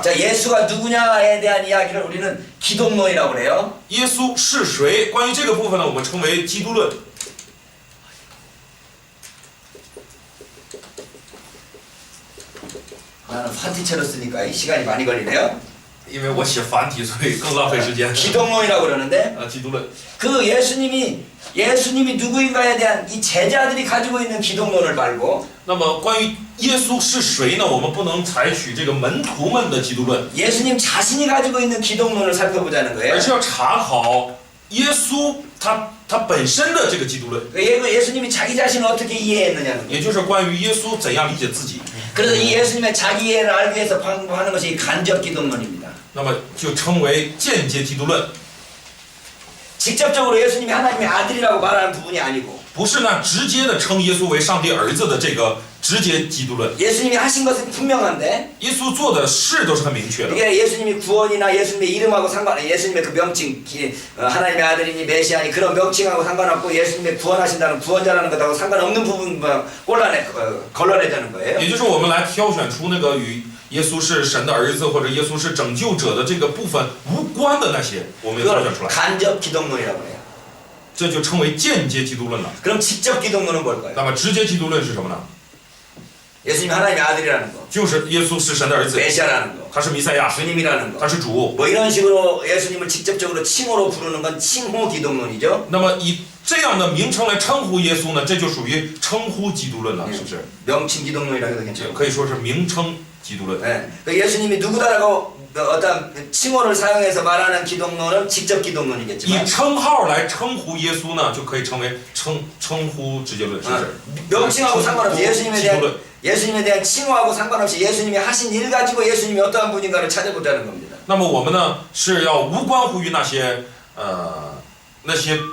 的。 자, 예수가 누구냐에 대한 이야기를 우리는 기독론이라고 그래요. 耶稣是谁？关于这个部分呢，我们称为基督论。 나는 파티체로 쓰니까 이 시간이 많이 걸리네요. 因为我写繁体，所以更浪费时间。 기독론이라고 그러는데 基督论。 그 예수님이 누구인가에 대한 이 제자들이 가지고 있는 기독론을 말고 那么关于耶稣是谁呢？我们不能采取这个门徒们的基督论， 예수님 자신이 가지고 있는 기독론을 살펴보자는 거예요. 而是要查考耶稣他本身的这个基督论， 예수님이 자기 자신을 어떻게 이해했느냐는 거예요. 也就是关于耶稣怎样理解自己。 그래서 이 예수님의 자기 이해를 알기 위해서 방법하는 것이 간접 기독론입니다. 那么就称为间接基督论， 직접적으로 예수님이 하나님의 아들이라고 말하는 부분이 아니고 不是呢直接的称耶稣为上帝儿子的这个直接基督论。 예수님이 하신 것은 분명한데 耶稣做的事都是很明确的， 이게 예수님이 구원이나 예수님의 이름하고 예수님의 그 명칭 하나님의 아들이니 메시아니 그런 명칭하고 상관없고 예수님의 구원하신다는 구원자라는 것하고 상관없는 부분만 걸러내자는 거예요. 也就是我们来挑选出那个与耶稣是神的儿子或者耶稣是拯救者的这个部分无关的那些，我们挑选出 그걸 来， 간접 기독론이라고 해요. 这就称为间接基督论了。 그럼 직접 기독론은 뭘까요? 那么直接基督论是什么呢？ 예수님이 하나님의 아들이라는 거, 就是耶稣是神的儿子， 메시아라는 거, 他是弥赛亚， 주님이라는 거. 他是主。 뭐 이런 식으로 예수님을 직접적으로 칭호로 부르는 건 칭호 기독론이죠. 那么以这样的名称来称呼耶稣呢，这就属于称呼基督论了，是不是？ 명칭 기독론이라고 해도 괜찮아요. 可以说是名称基督论。 네. 그 예수님이 누구다라고 어떤 칭호를 사용해서 말하는 기독론은 직접 以 기독론이겠지만 称号来称呼耶稣呢，就可以称为称呼直接论，是不是？ 명칭하고 상관없이 基督论。 예수님에 대한 칭호하고 상관없이 예수님이 하신 일 가지고 예수님이 어떠한 분인가를 찾아보자는 겁니다. 那么我们呢是要无关乎于那些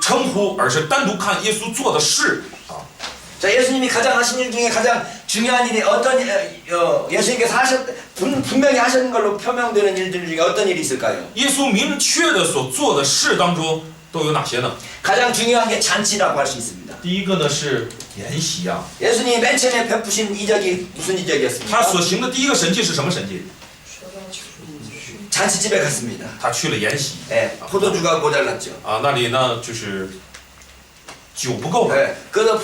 称呼，而是单独看耶稣做的事啊。 자, 예수님이 가장 하신 일 중에 가장 중요한 일이 어떤 예수님께서 분명히 하신 걸로 표명되는 일들 중에 어떤 일이 있을까요? 耶稣明确的所做的事当中都有哪些呢？ 가장 중요한 게 잔치라고 할 수 있습니다. 第一个呢是筵席啊， 예수님이 맨 처음에 베푸신 이적이 무슨 他 이적이었습니까? 所行的第一个神迹是什么神迹？ 잔치집에 갔습니다. 他去了筵席 네, 포도주가 모자랐죠. 啊，那里呢就是酒不够了， 네, 그래서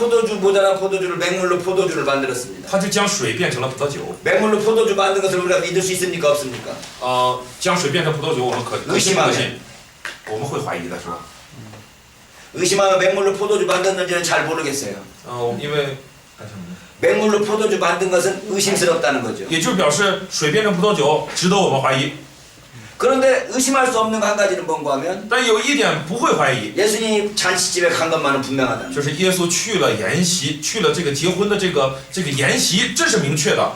모자란 포도주를 맹물로 포도주를 만들었습니다. 他就将水变成了葡萄酒。 맹물로 포도주 만든 것을 우리가 믿을 수 있습니까? 없습니까? 将水变成葡萄酒，我们可信不可信？我们会怀疑的是吧？ 의심하면 맹물로 포도주 만들었는지는 잘 모르겠어요. 因为 맹물로 포도주 만든 것은 의심스럽다는 거죠. 也就是表示水变成葡萄酒值得我们怀疑。 그런데 의심할 수 없는 한 가지는 뭔가 하면 但有一点不会怀疑， 예수님이 잔치집에 간 것만은 분명하다. 就是耶稣去了筵席，去了这个结婚的这个筵席，这是明确的。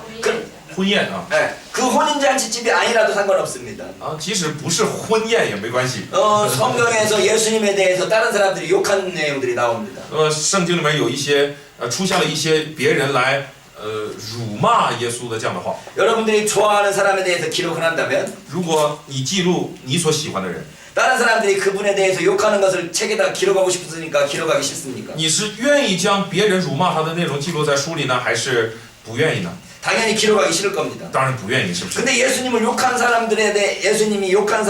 婚宴啊， 네, 그 혼인잔치집이 아니라도 상관없습니다. 即使不是婚宴也没关系。 성경에서 예수님에 대해서 다른 사람들이 욕하는 내용들이 나옵니다. 圣经里面有一些出现了一些别人来辱骂耶稣的这样的话。 여러분들이 좋아하는 사람에 대해서 기록을 한다면 如果你记录你所喜欢的人， 다른 사람들이 그분에 대해서 욕하는 것을 책에다 기록하고 싶으니까 기록하기 싫습니까? 你是愿意将别人辱骂他的内容记录在书里呢，还是不愿意呢？ 당연히 기록하기 싫을 겁니다. 当然不愿意，是不是？ 근데 예수님을 욕한 사람들에 대해 예수님을 욕한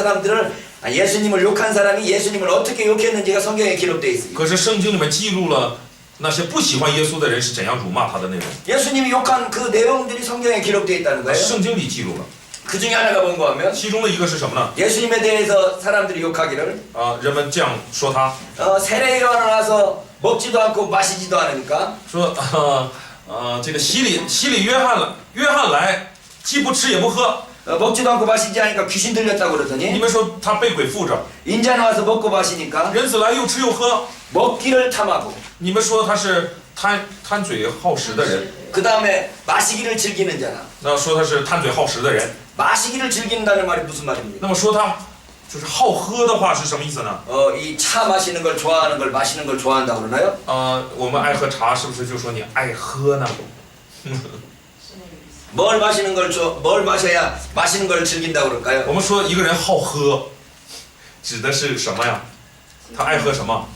사람이 예수님을 어떻게 욕했는지가 성경에 기록되어 있습니다. 可是圣经里面记录了那些不喜欢耶稣的人是怎样辱骂他的内容， 예수님이 욕한 그 내용들이 성경에 기록되어 있다는 거예요. 圣经里记录了。 그 중에 하나가 뭔가 하면 其中的一个是什么呢？ 예수님에 대해서 사람들이 욕하기를 人们这样说他， 세례 요한을 와서 먹지도 않고 마시지도 않으니까 说这个洗礼约翰来，既不吃也不喝。 먹지도 않고 마시지 않으니까 귀신 들렸다고 你 그러더니 们说他被鬼附着， 인자는 와서 먹고 마시니까 人子来又吃又喝， 먹기를 탐하고 你们说他是贪嘴好食的人， 그 다음에 마시기를 즐기는 자나 那说他是贪嘴好食的人， 마시기를 즐긴다는 말이 무슨 말입니까? 那么说他就是好喝的话是什么意思呢？ 이 차 마시는 걸 좋아하는 걸 마시는 걸 좋아한다고 그러나요? 我们爱喝茶，是不是就说你爱喝呢？ 뭘 마셔야 마시는 걸 즐긴다고 그럴까요? 我们说一个人好喝，指的是什么呀？他爱喝什么？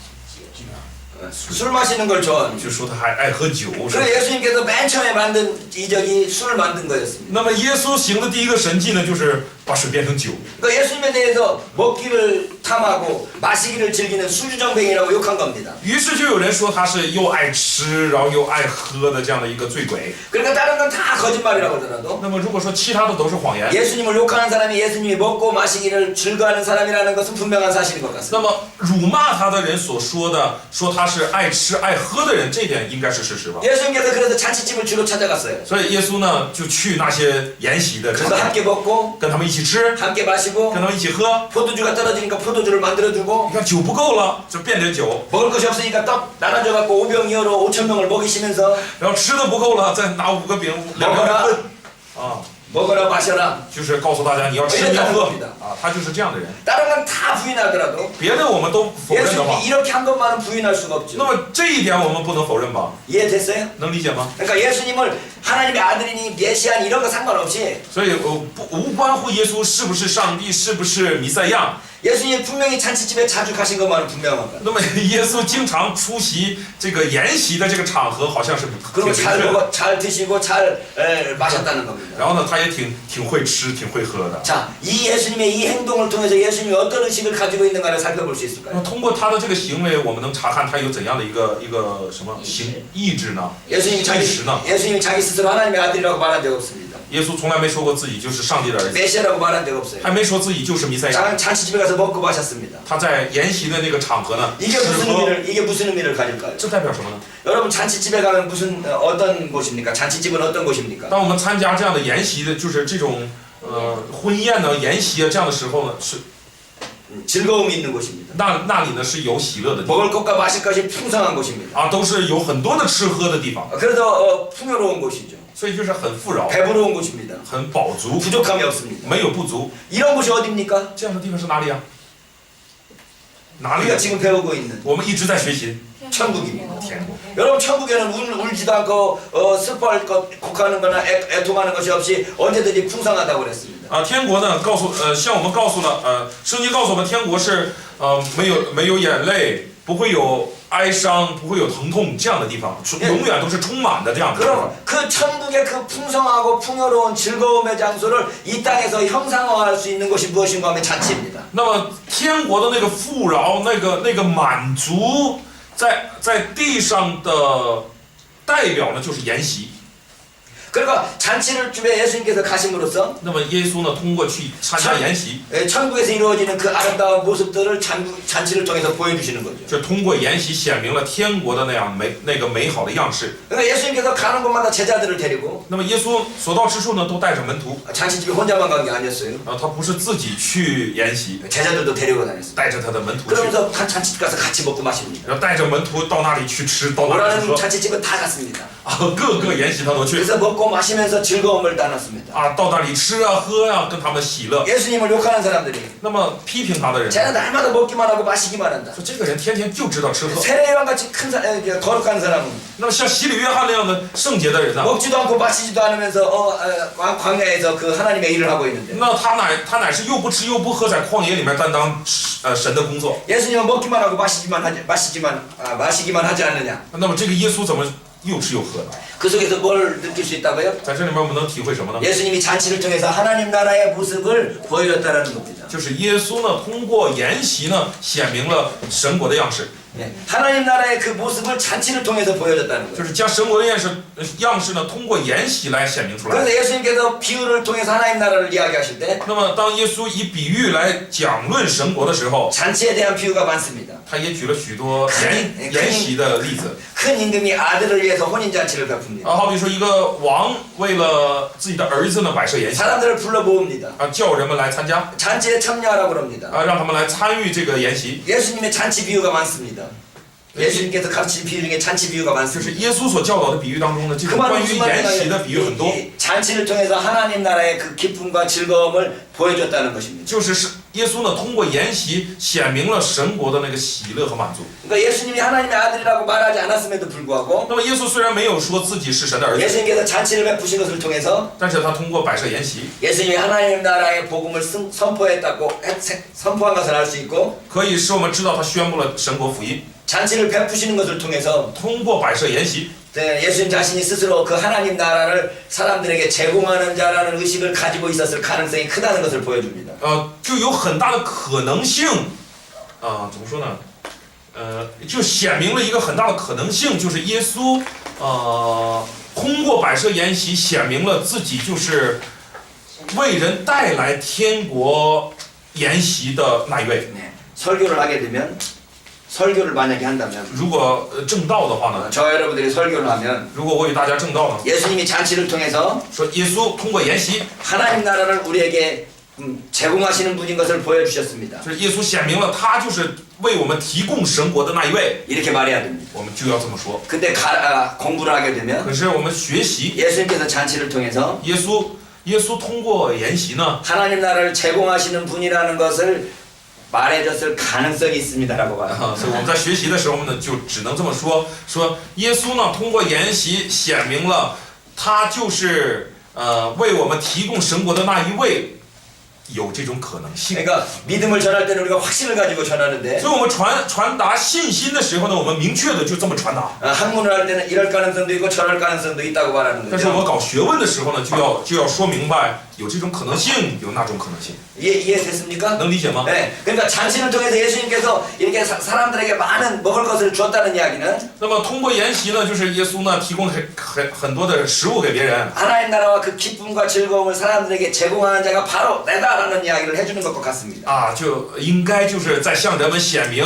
술 마시는 걸 좋아합니다. 就说他还爱喝酒。 그래서 예수님께서 맨 처음에 만든 이적이 술을 만든 거였습니다. 那么耶稣行的第一个神迹呢，就是把水变成酒。 그러니까 예수님에 대해서 먹기를 탐하고 마시기를 즐기는 술주정뱅이라고 욕한 겁니다. 于是就有人说他是又爱吃，然后又爱喝的这样的一个醉鬼。 그러니까 다른 건 다 거짓말이라고 하더라도 那么如果说其他的都是谎言， 예수님을 욕하는 사람이 예수님이 먹고 마시기를 즐거워하는 사람이라는 것은 분명한 사실인 것 같습니다. 那么辱骂他的人所说的，说他是爱吃爱喝的人，这点应该是事实吧？ 예수님께서 그래서 잔치집을 주로 찾아갔어요. 所以耶稣呢，就去那些筵席的场 그래서 合， 함께 먹고 跟他们一起吃， 함께 마시고 跟他们一起喝。 포도주가 떨어지니까 포도주를 만들어주고 你看酒不够了，就变点酒； 먹을 것이 없으니까 떡 나눠줘갖고 5병이어로 5,000명을 먹이시면서 然后吃的不够了，再拿5个饼2个人分。啊， 먹어라 마셔라. 就是告诉大家你要吃你要喝啊，他就是这样的人。 다른 건 다 부인하더라도 别的我们都否认的话， 예수님이 이렇게 한 것만은 부인할 수가 那 없죠. 么这一点我们不能否认吧？ 이해됐어요? 能理解吗？ 그러니까 예수님을 하나님의 아들이니 메시아니 이런 거 상관없이 所以无关乎耶稣是不是上帝，是不是弥赛亚。 예수님 분명히 잔치집에 자주 가신 것만은 분명한 거예요. 那么耶稣经常出席这个筵席的这个场合，好像是挺 그리고 明 잘 确的。 먹어, 잘 드시고 잘 마셨다는 겁니다. 然后呢，他也挺会吃，挺会喝的。 자, 이 예수님의 이 행동을 통해서 예수님이 어떤 의식을 가지고 있는가를 살펴볼 수 那 있을까요? 么通过他的这个行为，我们能查看他有怎样的一个什么意志呢？ 예수님이 意识呢？ 예수님이 자기 스스로 하나님의 아들이라고 말한 적 없습니다. 耶稣从来没说过自己就是上帝的儿子， 메시아라고 말한 적 없어요. 还没说自己就是弥赛亚。 잔치집에 가서 먹고 마셨습니다. 他在筵席的那个场合呢， 이게 吃 무슨 喝， 의미를 무슨 의미를 가질까요? 这代表什么呢？ 여러분 잔치집에 가면 무슨 어떤 곳입니까? 잔치집은 어떤 곳입니까? 当我们参加这样的筵席的，就是这种婚宴呢、筵席啊这样的时候呢，是 즐거움이 있는 곳입니다. 那里呢是有喜乐的地方 먹을 것과 마실 것이 풍성한 곳입니다. 啊，都是有很多的吃喝的地方， 그래서 풍요로운 곳이죠. 所以就是很富饶、 배부러운 곳입니다. 很饱足， 부족함이 없습니다. 没有不足。 이런 곳이 어디입니까? 这样的地方是哪里啊？哪里 우리가 ？ 지금 배우고 있는 我们一直在学习 천국입니다. 天国。 여러분 천국에는 울지도 않고 슬퍼할 것, 곡하는 거나 애통하는 것이 없이 언제든지 풍성하다고 그랬습니다. 啊，天国呢，向我们告诉了，圣经告诉我们，天国是没有眼泪，不会有哀伤，不会有疼痛这样的地方，永远都是充满的这样的地方。 그럼 그 천국의 그 풍성하고 풍요로운 즐거움의 장소를 이 땅에서 형상화할 수 있는 것이 무엇인가 하면 잔치입니다. 那么天国的那个富饶，那个满足，在地上的代表呢，就是筵席。 그러니까 잔치를 집에 예수님께서 가심으로써 那么耶稣呢，通过去参加筵席， 천국에서 이루어지는 그 아름다운 모습들을 잔치를 통해서 보여주시는 거죠. 就通过筵席显明了天国的那个美好的样式。 그러니까 예수님께서 가는 곳마다 제자들을 데리고 那么耶稣所到之处呢，都带着门徒， 잔치집에 혼자만 간 게 아니었어요. 他不是自己去筵席， 제자들도 데리고 다녔어요. 带着他的门徒去， 그러면서 잔치집 가서 같이 먹고 마십니다. 然后带着门徒到那里去吃，到那里去 원하는 喝， 잔치집은 다 갔습니다. 啊，各个筵席他都去， 그래서 먹고 마시면서 즐거움을 나눴습니다. 啊，到那里吃啊喝呀、跟他们喜乐。 예수님을 욕하는 사람들이 那么批评他的人， 쟤는 날마다 먹기만 하고 마시기만 한다. 说这个人天天就知道吃喝。 세례요한 같이 큰 거룩한 사람은 那么像洗礼约翰那样的圣洁的人呢？ 먹지도 않고 마시지도 않으면서 광야에서 그 하나님의 일을 하고 있는데 那他乃是又不吃又不喝，在旷野里面担当神的工作。 예수님은 먹기만 하고 마시기만 하지 않느냐? 那么这个耶稣怎么又吃又喝呢？ 그 속에서 뭘 느낄 수 있다고요? 在这里面我们能体会什么呢？ 예수님이 잔치를 통해서 하나님 나라의 모습을 보여줬다라는 겁니다. 就是耶稣呢，通过筵席呢，显明了神国的样式， 네, 하나님 나라의 그 모습을 잔치를 통해서 보여줬다는 就 거예요. 是将神国的样式呢，通过筵席来显明出来。 그래서 예수님께서 비유를 통해서 하나님 나라를 이야기하실 때 那么当耶稣以比喻来讲论神国的时候， 잔치에 대한 비유가 많습니다. 他也举了许多筵席的例子。 큰 임금이 아들을 위해서 혼인 잔치를 베풉니다. 好比说一个王为了自己的儿子呢摆设筵席， 사람들을 불러 모읍니다. 叫人们来参加， 잔치에 참여하라고 그럽니다. 让他们来参与这个筵席。 예수님의 잔치 비유가 많습니다. 예수님께서 가르친 비유 중에 잔치 비유가 就 많습니다. 是耶稣所教导的比喻当中呢，这 그 个 말은 关于 무슨 筵席的比喻很多， 말이냐면 이 잔치를 통해서 하나님 나라의 그 기쁨과 즐거움을 보여줬다는 것입니다. 就是耶稣呢通过筵席显明了神国的那个喜乐和满足。 그러니까 예수님이 하나님의 아들이라고 말하지 않았음에도 불구하고 那么耶稣虽然没有说自己是神的儿子， 예수님께서 잔치를 베푸신 것을 통해서 但是他通过摆设筵席， 예수님이 하나님 나라의 복음을 선포한 것을 알 수 있고 可以使我们知道他宣布了神国福音。 잔치를 베푸시는 것을 통해서 通过摆设筵席， 예수님 자신이 스스로 그 하나님 나라를 사람들에게 제공하는 자라는 의식을 가지고 있었을 가능성이 크다는 것을 보여줍니다. 就有很大的可能性，怎么说呢？就显明了一个很大的可能性，就是耶稣，通过摆设筵席显明了自己就是为人带来天国筵席的那一位。 네, 설교를 하게 되면 설교를 만약에 한다면 如果正道的话呢， 저 여러분들이 설교를 하면 如果我与大家正道呢， 예수님이 잔치를 통해서 说耶稣通过筵席， 하나님 나라를 우리에게 제공하시는 분인 것을 보여주셨습니다. 就是耶稣显明了他就是为我们提供神国的那一位， 이렇게 말해야 됩니다. 我们就要这么说。 근데 공부를 하게 되면 可是我们学习 예수님께서 잔치를 통해서 耶稣通过筵席呢， 하나님 나라를 제공하시는 분이라는 것을 말해줬을 가능성이 있습니다라고 봐요. 所以我们在学习的时候呢，就只能这么说：耶稣呢通过筵席显明了他就是为我们提供神国的那一位。 有这种可能性。 그러니까 믿음을 전할 때는 우리가 확신을 가지고 전하는데 所以我们传达信心的时候呢，我们明确的就这么传达。 학문을 할 때는 이럴 가능성도 있고 저럴 가능성도 있다고 말하는 但是我 거죠. 们搞学问的时候呢，就要说明白有这种可能性，有那种可能性。 이해됐습니까? 能理解吗？ 네. 그러니까 잔치를 통해서 예수님께서 이렇게 사람들에게 많은 먹을 것을 줬다는 이야기는 那么通过筵席呢，就是耶稣呢提供很多的食物给别人。 하나님 나라와 그 기쁨과 즐거움을 사람들에게 제공하는 자가 바로 내다라는 이야기를 해주는 것과 같습니다. 就应该就是在向人们显明，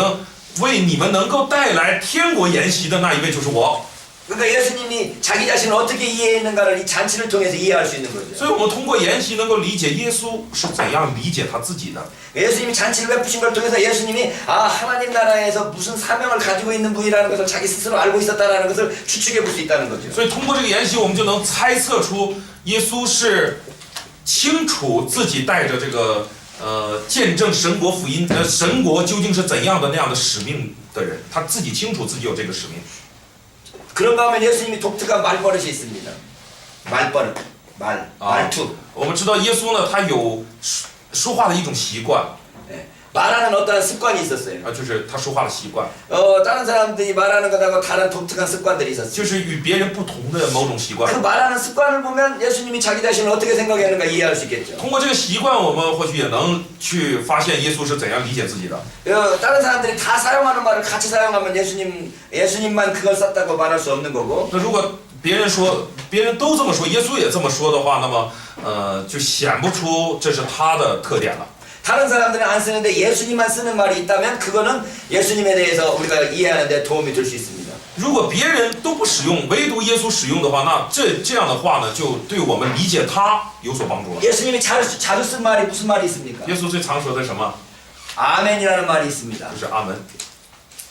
为你们能够带来天国筵席的那一位就是我。 그러니까 예수님이 자기 자신을 어떻게 이해했는가를 이 잔치를 통해서 이해할 수 있는 거죠. 所以我们通过筵席能够理解耶稣是怎样理解他自己的。 예수님이 잔치를 베푸신 걸 통해서 예수님이 하나님 나라에서 무슨 사명을 가지고 있는 분이라는 것을 자기 스스로 알고 있었다라는 것을 추측해 볼 수 있다는 거죠. 所以通过这个筵席，我们就能猜测出耶稣是清楚自己带着这个见证神国福音，神国究竟是怎样的那样的使命的人，他自己清楚自己有这个使命。 그런가 하면 예수님이 독특한 말버릇이 있습니다. 말버릇, 말투. 我们知道耶稣呢，他有说话的一种习惯， 네. 말하는 어떠한 습관이 있었어요. 就是他说话的习惯， 다른 사람들이 말하는 것하고 다른 독특한 습관들이 있었어요. 就是与别人不同的某种习惯 그 。 말하는 습관을 보면 예수님이 자기 자신을 어떻게 생각하는가 이해할 수 있겠죠. 通过这个习惯，我们或许也能去发现耶稣是怎样理解自己的。 다른 사람들이 다 사용하는 말을 같이 사용하면 예수님만 그걸 썼다고 말할 수 없는 거고. 那如果别人都这么说，耶稣也这么说的话，那么就显不出这是他的特点了。 다른 사람들은 안 쓰는데 예수님만 쓰는 말이 있다면 그거는 예수님에 대해서 우리가 이해하는 데 도움이 될 수 있습니다. 如果别人都不使用，唯独耶稣使用的话，那这样的话呢，就对我们理解他有所帮助了。 예수님이 자주 쓴 말이 무슨 말이 있습니까? 耶稣最常说的什么？ 아멘이라는 말이 있습니다. 就是阿门，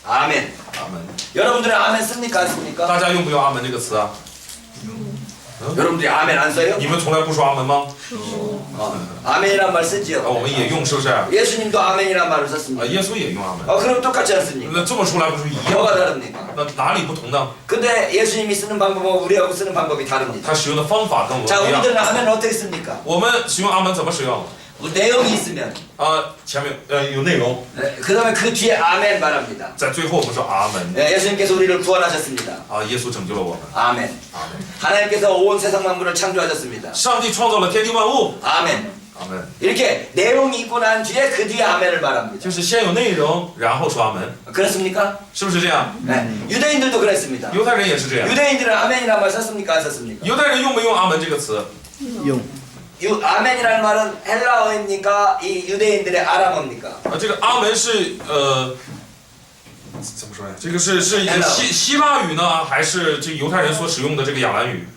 아멘. 阿门。 여러분들은 아멘 씁니까? 안 씁니까? 大家用不用阿门这个词啊？ 여러분들이 아멘 안 써요? 你们从来不说阿门吗？ 아멘이란 말 쓰지요. 我们也用，是不是？ 예수님도 아멘이란 말을 썼습니다. 耶稣也用阿门。 그럼 똑같지 않습니까? 那这么说来不是一样 뭐가 吗？ 다릅니까? 那哪里不同呢？ 근데 예수님이 쓰는 방법하고 우리하고 쓰는 방법이 다릅니다. 他使用的方法跟我们 자, 不一样。 우리들은 아멘을 어떻게 씁니까? 我们使用阿门怎么使用？ 내용이 있으면 前面有内容， 그 다음에 그 뒤에 아멘 말합니다. 在最后我们说阿门。 예수님께서 우리를 구원하셨습니다. 耶稣拯救了我们。 아멘. 阿门。 하나님께서 온 세상 만물을 창조하셨습니다. 上帝创造了天地万物。 아멘. 阿门。 이렇게 내용이 있고 난 뒤에 그 뒤에 아멘을 말합니다. 就是先有内容，然后说阿门， 그렇습니까? 是不是这样？ 네. 유대인들도 그랬습니다. 犹太人也是这样。 유대인들은 아멘이라는 말 썼습니까? 안 썼습니까? 犹太人用没用阿门这个词？ 아멘이라는 말은 헬라어입니까? 이 유대인들의 아람어입니까? 这个阿门是怎么说呀？这个是希腊语呢，还是这犹太人所使用的这个亚兰语？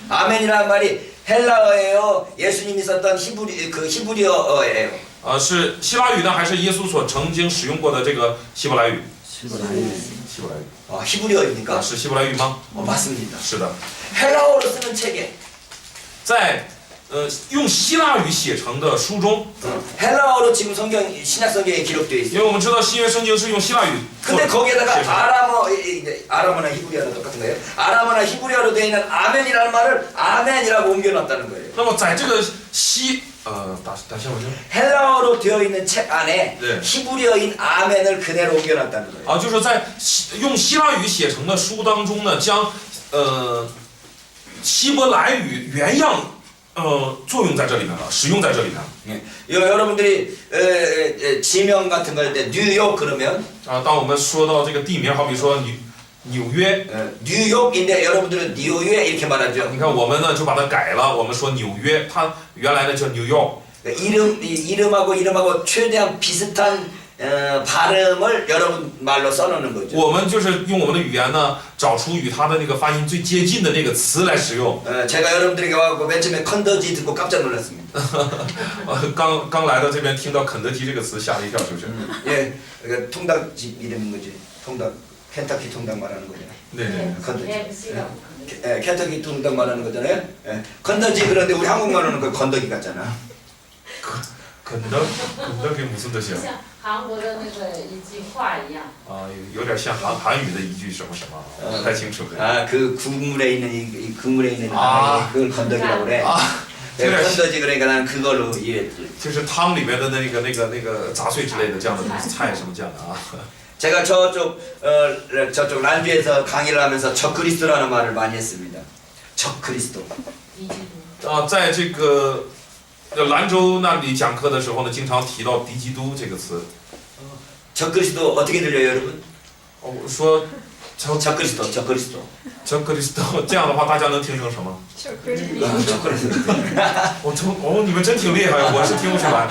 아멘이라는 말이 헬라어예요. 예수님이 썼던 히브리어예요. 是希腊语呢，还是耶稣所曾经使用过的这个希伯来语？希伯来语。 히브리어입니까? 是希伯来语吗？ 맞습니다. 是的， 헬라어로 쓰는 책에 在用希腊语写成的书中， 헬라어로 지금 신약 성경에 기록되어 因 있어요. 为我们知道新约圣经是用希腊语做 근데 거기에다가 写成的。 아람어나 히브리어나 똑같은 거예요. 아람어나 히브리어로 되어 있는 아멘이라는 말을 아멘이라고 옮겨놨다는 거예요. 那么在这个 다시 한번요. 헬라어로 되어 있는 책 안에 네. 히브리어인 아멘을 그대로 옮겨놨다는 거예요. 啊，就是在用希腊语写成的书当中呢，将希伯来语原样作用在这里面了，使用在这里面了。 예. 여러분들이 지명 같은 거 할 때 뉴욕 그러면 啊，当我们说到这个地名，好比说纽约， 뉴욕인데 여러분들은 뉴욕 이렇게 말하죠. 你看我们呢就把它改了，我们说纽约，它原来呢叫 New York。 이름하고 최대한 비슷한 발음을 여러분 말로 써놓는 거죠. 我们就是用我们的语言呢，找出与它的那个发音最接近的那个词来使用。 제가 여러분들에게 와서 맨 처음에 컨더지 듣고 깜짝 놀랐습니다. 刚来到这边听到肯德基这个词吓了一跳，是不是？ 예, 그러니까 통닭집 이름인 거지. 통닭, 켄터키 통닭 말하는 거잖아요. 네. 컨더지. KFC가 예, 켄터키 통닭 말하는 거잖아요. 예, 컨더지 그런데 우리 한국말로는 그 건더기 같잖아. 肯德基무슨 뜻이야? 像韩国的那个一句话一样。啊，有点像韩语的一句什么什么，不太清楚。 아, 그 국물에 있는 이 국물에 있는 아. 그걸 건더기라고 그래. 啊， 예, 건더지 그러니까 나는 그걸로 이해했지. 就是汤里面的那个杂碎之类的这样的东西，菜什么这样的啊。 제가 저쪽 란주에서 강의를 하면서 적그리스도라는 말을 많이 했습니다. 적그리스도. 啊，在这个兰州那里讲课的时候呢，经常提到敌基督这个词。 적그리스도 어떻게 들려요, 여러분? 我说 적그리스도. 这克里斯多，这样的话大家能听成什么？ 적그리스도. 你们真挺厉害，我是听不出来。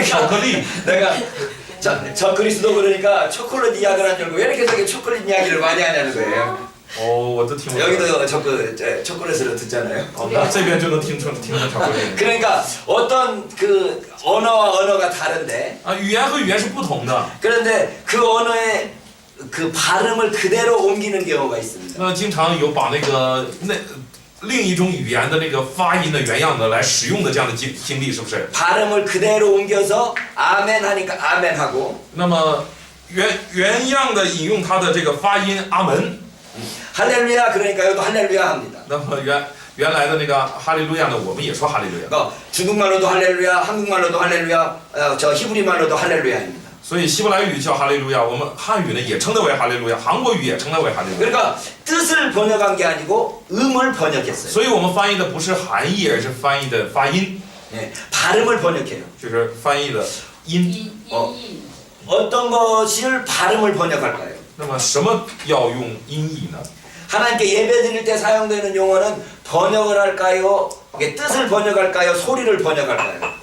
巧克力。 내가 적그리스도 그러니까 초콜릿 이야기를 하는 줄 알고 왜 이렇게 저게 초콜릿 이야기를 많이 하냐는 거예요. 我都听不出来。 여기도 초콜릿으로 듣잖아요. 那这边就能听成巧克力。 그러니까 어떤 그 언어와 언어가 다른데 啊，语言和语言是不同的。 그런데 그 언어의 그 발음을 그대로 옮기는 경우가 있습니다. 那经常有把另一种语言的那个发音的原样的来使用的这样的经历，是不是？ 발음을 그대로 옮겨서 아멘 하니까 아멘 하고 那么原样的引用它的这个发音阿门。 할렐루야 그러니까 여기도 할렐루야 합니다. 那么原来的那个哈利路亚呢，我们也说哈利路亚。 그러니까 중국말로도 할렐루야, 한국말로도 할렐루야, 저 히브리말로도 할렐루야입니다. 所以希伯来语叫哈利路亚，我们汉语呢也称它为哈利路亚，韩国语也称它为哈利路亚。 그러니까 뜻을 번역한 게 아니고 음을 번역했어요. 所以我们翻译的不是含义，而是翻译的发音， 예, 발음을 번역해요. 就是翻译的音。音译 어떤 것을 발음을 번역할까요? 那么什么要用音译呢？ 하나님께 예배드릴 때 사용되는 용어는 번역을 할까요? 이게 뜻을 번역할까요? 소리를 번역할까요?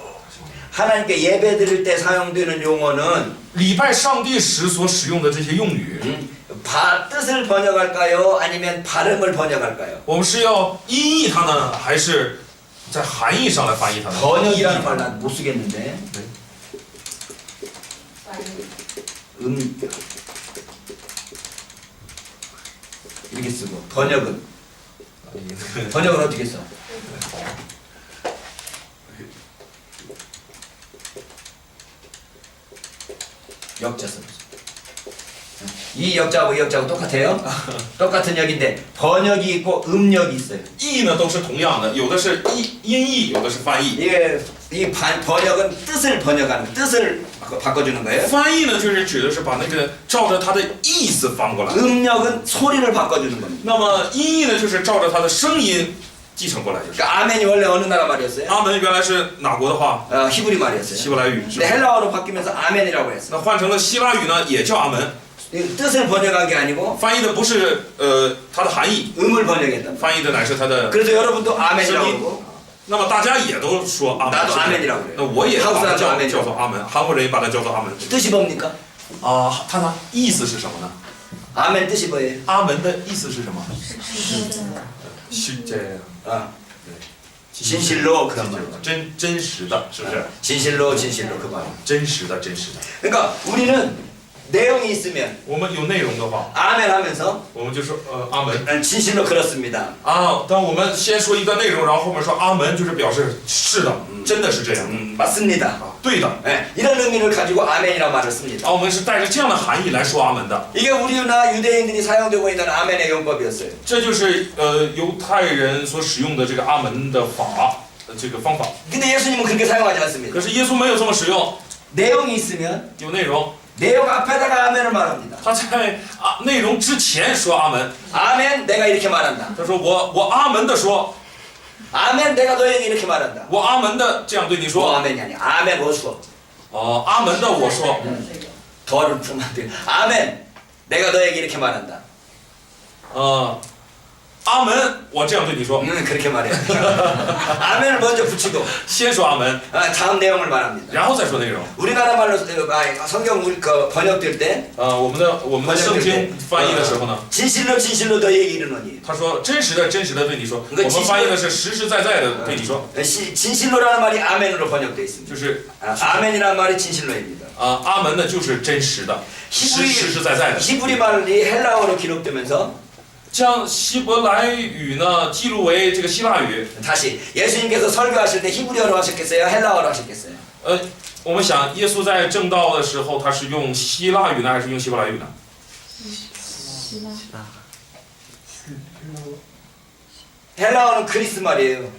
하나님께 예배드릴 때 사용되는 용어는 礼拜上帝时所使用的这些用语， 뜻을 번역할까요? 아니면 발음을 번역할까요? 我们是要音译它呢，还是在含义上来翻译它呢？ 번역이라는 말 난 못 쓰겠는데. 翻译 이렇게 쓰고 번역은 어떻게 써? 역자 써. 이 역자하고 이 역자하고 똑같아요? 똑같은 역인데 번역이 있고 음역이 있어요. 译呢都是同样的，有的是音译，有的是翻译。 이게 번역은 뜻을 번역하는 뜻을 바꿔주는 거예요. 翻译呢就是指的是把那个照着它的意思翻过来， 음역은 소리를 바꿔주는 겁니다. 那么音译呢就是照着它的声音继承过来，就是 그러니까 아멘이 원래 어느 나라 말이었어요? 阿门原来是哪国的话？ 히브리 말이었어요. 希伯来语是 근데 吧？ 헬라어로 바뀌면서 아멘이라고 했어요. 那换成了希腊语呢也叫阿门， 뜻을 번역한 게 아니고 翻译的不是它的含义， 음을 번역했다. 翻译的乃是它的。 그래서 여러분도 아멘이라고 하고 那么大家也都说阿门， 나도 是不是 아멘이라고 그래요. 那我也把它 한국사람도 아멘이라고 叫做阿门，韩国人也把它叫做阿门。 뜻이 뭡니까? 啊，它的意思是什么呢？ 아멘 뜻이 뭐예요? 阿门的意思是什么？是这 아, 진실로 그런 말. 真实的，是不是？ 진실로 그 말. 真实的，真实的。 그러니까 우리는 내용이 있으면 我们有内容的话， 아멘 하면서 我们就说阿门 진실로 그렇습니다. 啊。当我们先说一段内容，然后后面说阿门，就是表示是的，真的是这样 맞습니다. 啊，对的。 예, 이런 의미를 가지고 아멘이라고 말을 씁니다. 啊，我们是带着这样的含义来说阿门的。 이게 우리나 유대인들이 사용되고 있는 아멘의 용법이었어요. 这就是犹太人所使用的这个阿门的法，这个方法。 근데 예수님은 그렇게 사용하지 않습니다. 可是耶稣没有这么使用， 내용이 있으면 有内容， 내용 앞에다가 아멘을 말합니다. 他在内容之前说阿门。 아멘 내가 이렇게 말한다. 他说我阿门的说， 아멘 내가 너에게 이렇게 말한다. 我阿门的这样对你 뭐 说。 아멘이 아니야. 아멘 어수어. 哦，阿门的我说， 더를 풀면 안 돼. 아멘 내가 너에게 이렇게 말한다. 阿门，我这样对你说。 그렇게 말해요. 아멘을 먼저 붙이고 先说阿门， 다음 내용을 말합니다. 然后再说内容。 우리나라 말로 성경 번역될 때 我们的圣经翻译的时候呢， 진실로 진실로 너희에게 이르노니 他说真实的对你说。我们翻译的是实实在在的对你说， 진실로라는 말이 아멘으로 번역되어 있습니다. 就是 아멘이라는 말이 진실로입니다. 阿门呢就是真实的，实实在在的。 히브리 말이 헬라어로 기록되면서 将希伯来语呢记录为这个希腊语。 다시 예수님께서 설교하실 때 히브리어로 하셨겠어요? 헬라어로 하셨겠어요? 我们想耶稣在正道的时候，他是用希腊语呢，还是用希伯来语呢？ 헬라어는 그리스 말이에요.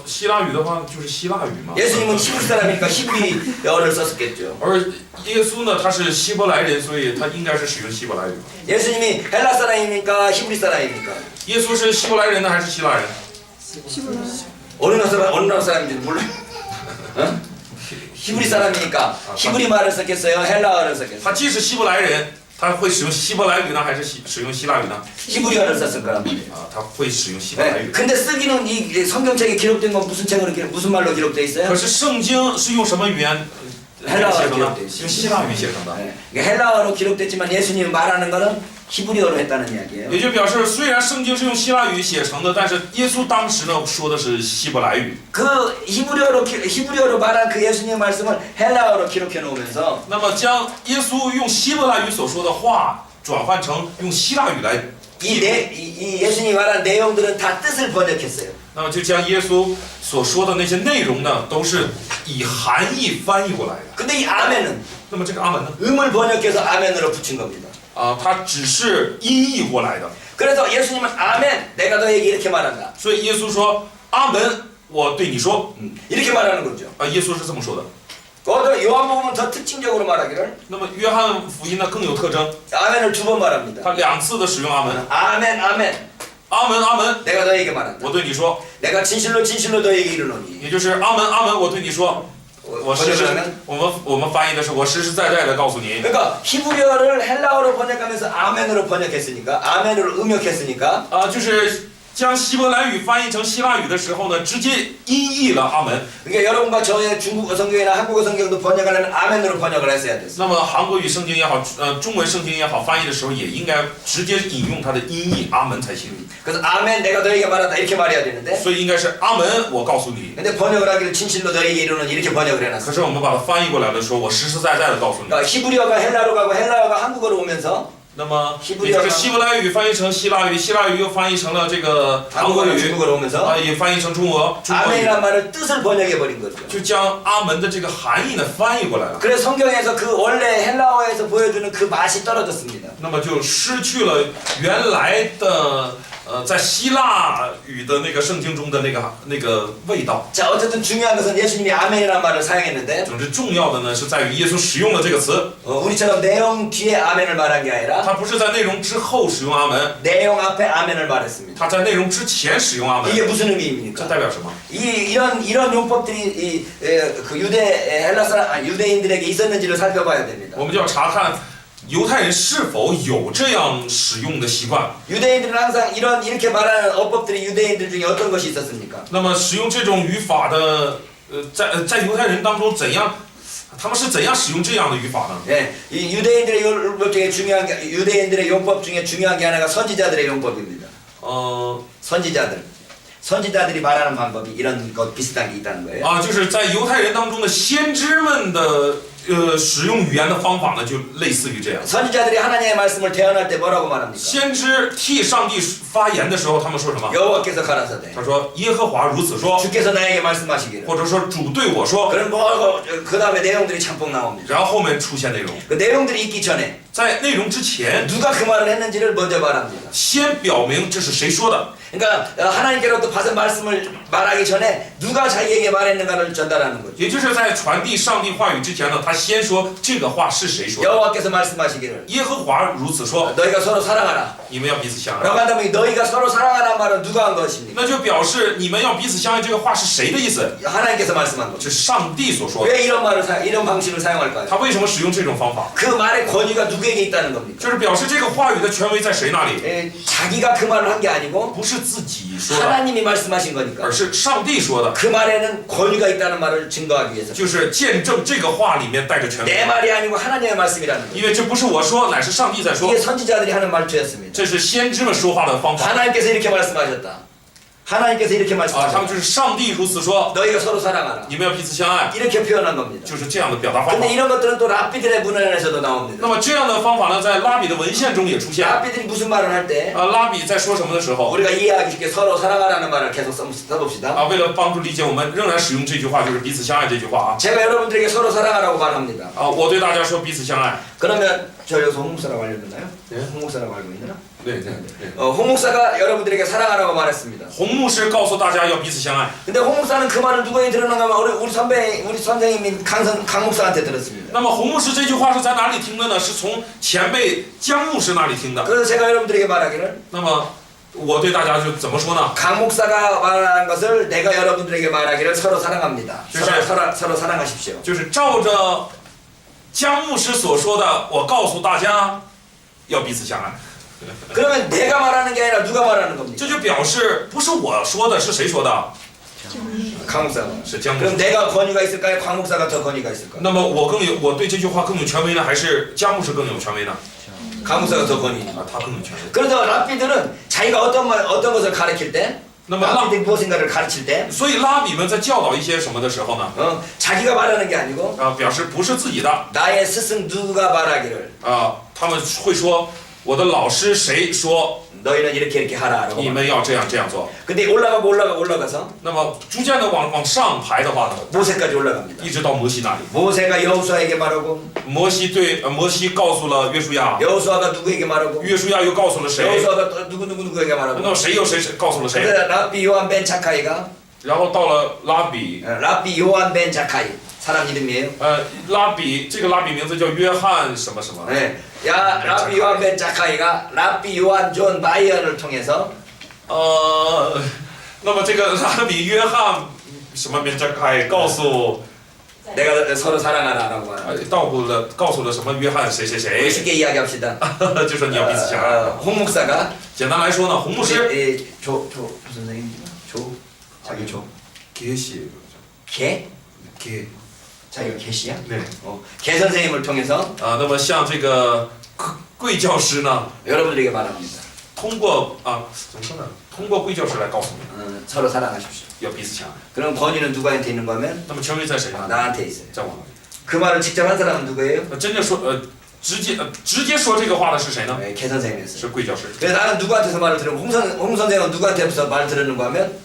希腊语的话就是希腊语嘛。 예수님은 히브리 사람이니까 히브리어를 썼었겠죠. 而耶稣呢，他是希伯来人，所以他应该是使用希伯来语。 예수님이 헬라 사람입니까? 히브리 사람입니까? 耶稣是希伯来人呢，还是希腊人？ 어느 나라 사람인지 몰라요. 어? 히브리 사람이니까 히브리 말을 썼겠어요? 헬라어를 썼겠어요? 他既是希伯来人，他会使用希伯来语呢，还是使用希腊语呢？ 히브리어를 썼을 거란 말이에요. 他会使用希伯来 네. 语。 근데 쓰기는 이 성경책에 기록된 건 무슨 말로 기록돼 있어요? 可是圣经是用什么语言写成的？用希腊语写成的。 네. 그러니까 헬라어로 기록됐지만 예수님이 말하는 거는 히브리어로 했다는 이야기예요. 也就表示，虽然圣经是用希腊语写成的，但是耶稣当时呢说的是希伯来语。 그 히브리어로 말한 그 예수님의 말씀을 헬라어로 기록해 놓으면서 那么将耶稣用希伯来语所说的话转换成用希腊语来， 이 예수님이 말한 내용들은 다 뜻을 번역했어요. 那么就将耶稣所说的那些内容呢，都是以含义翻译过来的。 근데 이 아멘은 那么这个阿门呢？ 음을 번역해서 아멘으로 붙인 겁니다. 它只是音译过来的。 그래서 예수님은 아멘 내가 너에게 이렇게 말한다. 所以耶稣说阿门，我对你说。 이렇게 말하는 거죠. 耶稣是这么说的。 요한복음은 더 특징적으로 말하기를 那么约翰福音呢更有特征， 아멘을 2번 말합니다. 他2次的使用阿门。 아멘 아멘 阿门阿门， 내가 너에게 말한다. 我对你说， 내가 진실로 진실로 너에게 이르노니. 也就是阿门阿门，我对你说。我实实， 번역하면 我们翻译的是我实实在在的告诉你。 그러니까 히브리어를 헬라어로 번역하면서 아멘으로 번역했으니까 아멘으로 음역했으니까 就是将希伯来语翻译成希腊语的时候呢，直接音译了阿门。 그러니까 여러분과 저의 중국어 성경이나 한국어 성경도 번역하려면 아멘으로 번역을 했어야 됐어요. 那么韩国语圣经也好，中文圣经也好，翻译的时候也应该直接引用它的音译阿门才行。 그래서 아멘 내가 너에게 말한다 이렇게 말해야 되는데 所以应该是阿门，我告诉你。 근데 번역을 하기를 진실로 너에게 이르는 이렇게 번역을 可 해놨어요. 是我们把它翻译过来的时候，我实实在在的告诉你。 그러니까 히브리어가 헬라어로 가고 헬라어가 한국어로 오면서 那么也就是希伯来语翻译成希腊语，希腊语又翻译成了这个韩国 한국어로 语， 중국어로 오면서 也翻译成中国语， 아멘이란 말을 뜻을 번역해버린 거죠. 就将阿门的这个含义呢翻译过来了。 그래서 성경에서 그 원래 헬라어에서 보여주는 그 맛이 떨어졌습니다. 那么就失去了原来的在希腊语的那个圣经中的那个味道。 자 어쨌든 중요한 것은 예수님이 아멘이라는 말을 사용했는데 总之重要的呢是在于耶稣使用了这个词， 우리처럼 내용 뒤에 아멘을 말한 게 아니라 他不是在内容之后使用阿门， 내용 앞에 아멘을 말했습니다. 他在内容之前使用阿门。 이게 무슨 这 의미입니까? 代表什么？ 이런 용법들이 그 헬라 사람 유대인들에게 있었는지를 살펴봐야 됩니다. 我们就要查看犹太人是否有这样使用的习惯。 유대인들은 항상 이렇게 말하는 어법들이 유대인들 중에 어떤 것이 있었습니까? 那么使用这种语法的，在犹太人当中他们是怎样使用这样的语法呢？ 예, 이 유대인들의 율법 중에 중요한 게 유대인들의 용법 중에 중요한 게 하나가 선지자들의 용법입니다. 선지자들이 말하는 방법이 이런 것 비슷한 게 있다는 거예요. 就是在犹太人当中的先知们的使用语言的方法呢，就类似于这样。 선지자들이 하나님의 말씀을 대언할 때 뭐라고 말합니까? 先知替上帝发言的时候，他们说什么？ 여호와께서 가라사대 他说耶和华如此说， 주께서 나에게 말씀하시기를. 或者说主对我说， 그럼 그 다음에 내용들이 참폭 나옵니다. 然后后面出现内容。 그 내용들이 있기 전에 在内容之前， 누가 그 말을 했는지를 먼저 말합니다. 先表明这是谁说的。 그러니까 하나님께로부터 받은 말씀을 말하기 전에 누가 자기에게 말했는가를 전달하는 거죠. 也就是在传递上帝话语之前呢，他先说这个话是谁说的。 여호와께서 말씀하시기를 耶和华如此说， 너희가 서로 사랑하라. 你们要彼此相 라고 爱。 한다면 너희가 서로 사랑하라는 말은 누가 한 것입니까? 那就表示你们要彼此相爱这个话是谁的意思？ 하나님께서 말씀한 거죠. 这是上帝所说的。 왜 이런 말을 이런 방식을 사용할까요? 他为什么使用这种方法？ 그 말의 권위가 누구에게 있다는 겁니까? 就是表示这个话语的权威在谁那里？ 자기가 그 말을 한 게 아니고 不是自己说的， 하나님이 말씀하신 거니까 而是上帝说的， 그 말에는 권위가 있다는 말을 증거하기 위해서 就是见证这个话里面带着权 내 威。 말이 아니고 하나님의 말씀이라는 거예요. 因为这不是我说，乃是上帝在说 이게 ， 선지자들이 하는 말투였습니다. 这是先知们说话的方法 하나님께서 이렇게 말씀하셨다. 하나님께서 이렇게 啊。他们 말씀하셨다. 就是上帝如此说， 너희가 서로 사랑하라. 你们要彼此相爱， 이렇게 표현한 겁니다. 就是这样的表达方法 근데 。 이런 것들은 또 랍비들의 문헌에서도 那 나옵니다. 么这样的方法呢，在拉比的文献中也出现。 랍비들이 무슨 말을 할 때 拉比在说什么的时候， 우리가 이해하기 쉽게 서로 사랑하라는 말을 계속 써봅시다. 为了帮助理解，我们仍然使用这句话，就是彼此相爱这句话 제가 여러분들에게 서로 사랑하라고 말합니다. 我对大家说彼此相爱。 그러면 저 여기서 홍 목사라고 알려줬나요? 네. 홍 목사라고 알고 있나? 对对对。 홍 목사가 여러분들에게 사랑하라고 말했습니다. 洪牧师告诉大家要彼此相爱。 근데 홍 목사는 그 말을 누구에게 들었는가 하면 우리 선생님인 강 목사한테 들었습니다. 那么洪牧师这句话是在哪里听的呢？是从前辈姜牧师那里听的。 그래서 제가 여러분들에게 말하기를 那么我对大家就怎么说呢？ 강 목사가 말한 것을 내가 여러분들에게 말하기를 서로 사랑합니다. 그렇죠. 서로 사랑하십시오. 就是照着姜牧师所说的，我告诉大家要彼此相爱。 그러면 내가 말하는 게 아니라 누가 말하는 겁니까? 这就表示不是我说的，是谁说的？ 강 목사가. 是姜牧 그럼 师。 내가 권위가 있을까요? 강 목사가 더 권위가 있을까요? 那么我对这句话更有权威呢，还是姜牧师更有权威呢？ 강 목사가 더 권위. 他更有权威。 그래서 랍비들은 자기가 어떤 것을 가르칠 때, 那么 랍비들이 무엇인가를 가르칠 때, 所以拉比们在教导一些什么的时候呢？ 자기가 말하는 게 아니고 表示不是自己的 나의 스승 누가 말하기를 他们会说我的老师谁说 너희는 이렇게 하라라고. 你们要这样做。 근데 올라가서 那么逐渐的往上排的话呢， 모세까지 올라갑니다. 一直到摩西那里。 모세가 여호수아에게 말하고 摩西告诉了约书亚， 여호수아가 누구에게 말하고 约书亚又告诉了谁？ 여호수아가 또 누구에게 那 말하고 么谁告诉了谁？ 그래서 랍비 요한 벤 자카이가 然后到了拉比， 랍비 요한 벤 자카이 사람 이름이에요. 这个拉比名字叫约翰什么什么。 네. 야 랍비 요한 벤 자카이가 랍비 요한 존 바이언을 통해서 那么这个拉比约翰什么名字开告诉 내가 서로 사랑하라라고 말합니다. 告诉了什么约翰谁谁谁， 쉽게 이야기합시다. 就说你要彼此相爱。 홍 목사가 简单来说呢，洪牧师 조 선생님인가? 자기 조 개시 개? 개 자기가 개시야? 对 개 선생님을 통해서 那么像这个贵教师呢， 여러분들에게 말합니다. 通过怎么说呢？通过贵教师来告诉你 서로 사랑하십시오. 要彼此相爱。 그럼 권위는 누구한테 있는 거면 那么权威在谁呢？ 나한테 있어요. 在我那里。 그 말을 직접 한 사람은 누구예요? 真正说直接说这个话的是谁呢？ 네, 개 선생님이었어요. 是贵教师。 그래서 나는 누구한테서 말을 들은 홍 선생은 누구한테서 말을 들었는가 하면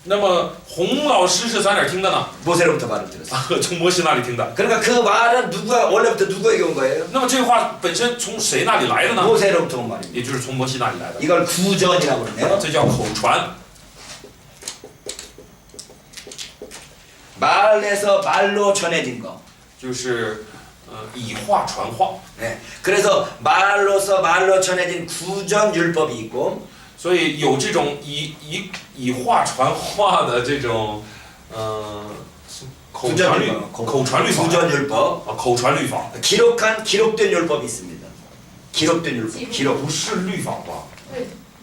那么洪老师是在哪儿听的呢？ 모세로부터 말을 들었어요. 从摩西那里听的。 그러니까 그 말은 원래부터 누구에게 온 거예요? 那么这个话本身从谁那里来的呢？ 모세로부터 온 말입니다. 也就是从摩西那里来的。 이걸 구전이라고 그러네요. 这叫口传。 말에서 말로 전해진 거. 就是以话传话。 네. 그래서 말로서 말로 전해진 구전 율법이 있고 所以有这种以话传话的这种口传律法。 구전 율법. 口传律法。 기록된 율법이 있습니다. 기록된 율법. 기록. 不是律法吧？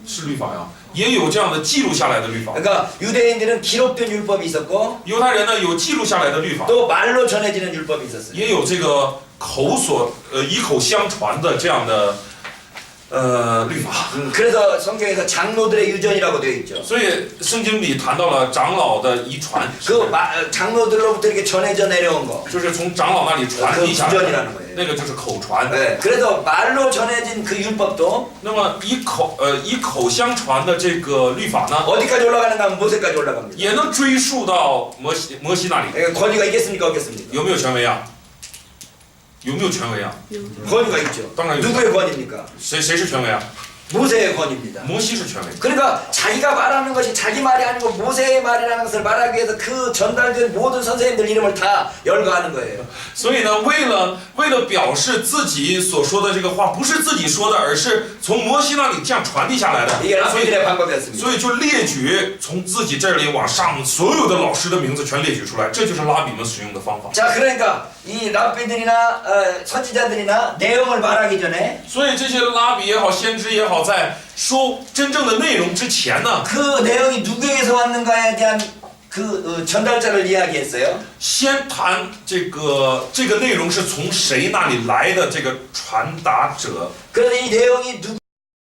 是律法呀，也有这样的记录下来的律法。 그러니까 유대인들은 기록된 율법이 있었고 犹太人呢有记录下来的律法， 또 말로 전해지는 율법이 있었어요. 也有这个以口相传的这样的律法。 그래서 성경에서 장로들의 유전이라고 되어 있죠. 所以圣经里谈到了长老的遗传， 그 장로들로부터 이렇게 전해져 내려온 거. 就是从长老那里传 그 递下来的， 구전이라는 거예요. 那个就是口传。 네. 그래서 말로 전해진 그 율법도 那么以口相传的这个律法呢， 어디까지 올라가는가 하면 모세까지 올라갑니다. 也能追溯到摩西那里。 권위가 있겠습니까 없겠습니까? 有没有权威啊？有没有权威啊？ 권위가 있죠. 当然有。 누구의 권위입니까? 谁是权威啊？ 모세의 권위입니다. 摩西是权威。 그러니까 자기가 말하는 것이 자기 말이 아니고 모세의 말이라는 것을 말하기 위해서 그 전달된 모든 선생님들 이름을 다 열거하는 거예요. 所以呢，为了表示自己所说的这个话不是自己说的，而是从摩西那里这样传递下来的， 이게 所以 라피들의 방법이었습니다. 所以就列举从自己这里往上所有的老师的名字全列举出来，这就是拉比们使用的方法。 자, 그러니까 이 랍비들이나 선지자들이나 내용을 말하기 전에 所以这些拉比也好，先知也好，在说真正的内容之前呢， 그 내용이 누구에게서 왔는가에 대한 그 전달자를 이야기했어요. 先谈这个内容是从谁那里来的这个传达者。 그런데 이 내용이 누구